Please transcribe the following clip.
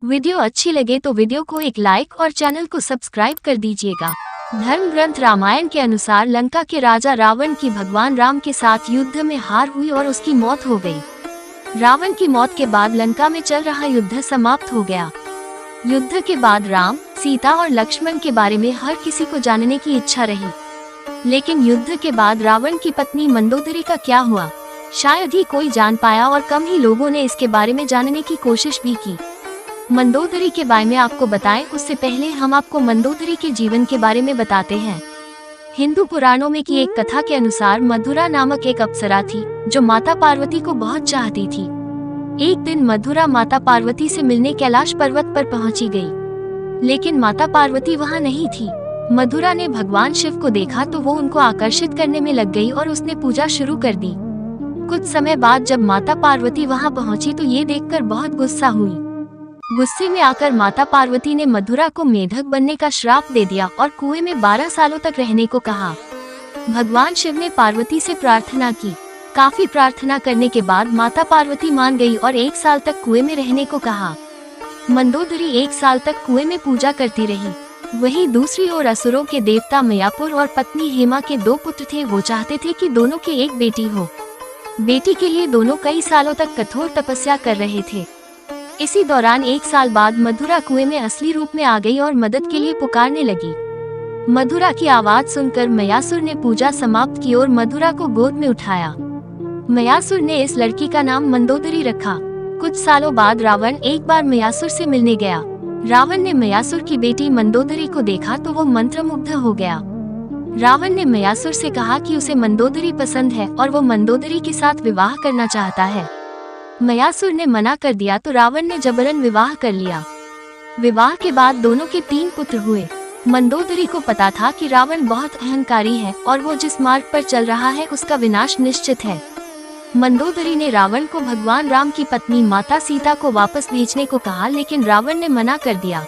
Video अच्छी लगे तो वीडियो को एक लाइक और चैनल को सब्सक्राइब कर दीजिएगा। धर्म ग्रंथ रामायण के अनुसार लंका के राजा रावण की भगवान राम के साथ युद्ध में हार हुई और उसकी मौत हो गई। रावण की मौत के बाद लंका में चल रहा युद्ध समाप्त हो गया। युद्ध के बाद राम, सीता और लक्ष्मण के बारे में हर किसी को जानने की इच्छा रही, लेकिन युद्ध के बाद रावण की पत्नी मंदोदरी का क्या हुआ, शायद ही कोई जान पाया और कम ही लोगों ने इसके बारे में जानने की कोशिश भी की। मंदोदरी के बारे में आपको बताएं उससे पहले हम आपको मंदोदरी के जीवन के बारे में बताते हैं। हिंदू पुराणों में की एक कथा के अनुसार मधुरा नामक एक अप्सरा थी जो माता पार्वती को बहुत चाहती थी। एक दिन मधुरा माता पार्वती से मिलने कैलाश पर्वत पर पहुंची गई, लेकिन माता पार्वती वहां नहीं थी। मधुरा ने भगवान शिव को देखा तो वो उनको आकर्षित करने में लग गई और उसने पूजा शुरू कर दी। कुछ समय बाद जब माता पार्वती वहां पहुंची तो ये देखकर बहुत गुस्सा हुई। गुस्से में आकर माता पार्वती ने मधुरा को मेढक बनने का श्राप दे दिया और कुएं में 12 सालों तक रहने को कहा। भगवान शिव ने पार्वती से प्रार्थना की। काफी प्रार्थना करने के बाद माता पार्वती मान गई और 1 साल तक कुएं में रहने को कहा। मंदोदरी 1 साल तक कुएं में पूजा करती रही। वहीं दूसरी ओर असुरों के देवता मयापुर और पत्नी हेमा के 2 पुत्र थे। वो चाहते थे कि दोनों की एक बेटी हो। बेटी के लिए दोनों कई सालों तक कठोर तपस्या कर रहे थे। इसी दौरान 1 साल बाद मधुरा कुएं में असली रूप में आ गई और मदद के लिए पुकारने लगी। मधुरा की आवाज सुनकर मयासुर ने पूजा समाप्त की और मधुरा को गोद में उठाया। मयासुर ने इस लड़की का नाम मंदोदरी रखा। कुछ सालों बाद रावण एक बार मयासुर से मिलने गया। रावण ने मयासुर की बेटी मंदोदरी को देखा तो वो मंत्रमुग्ध हो गया। रावण ने मयासुर से कहा कि उसे मंदोदरी पसंद है और वो मंदोदरी के साथ विवाह करना चाहता है। मयासुर ने मना कर दिया तो रावण ने जबरन विवाह कर लिया। विवाह के बाद दोनों के 3 पुत्र हुए। मंदोदरी को पता था कि रावण बहुत अहंकारी है और वो जिस मार्ग पर चल रहा है उसका विनाश निश्चित है। मंदोदरी ने रावण को भगवान राम की पत्नी माता सीता को वापस भेजने को कहा, लेकिन रावण ने मना कर दिया।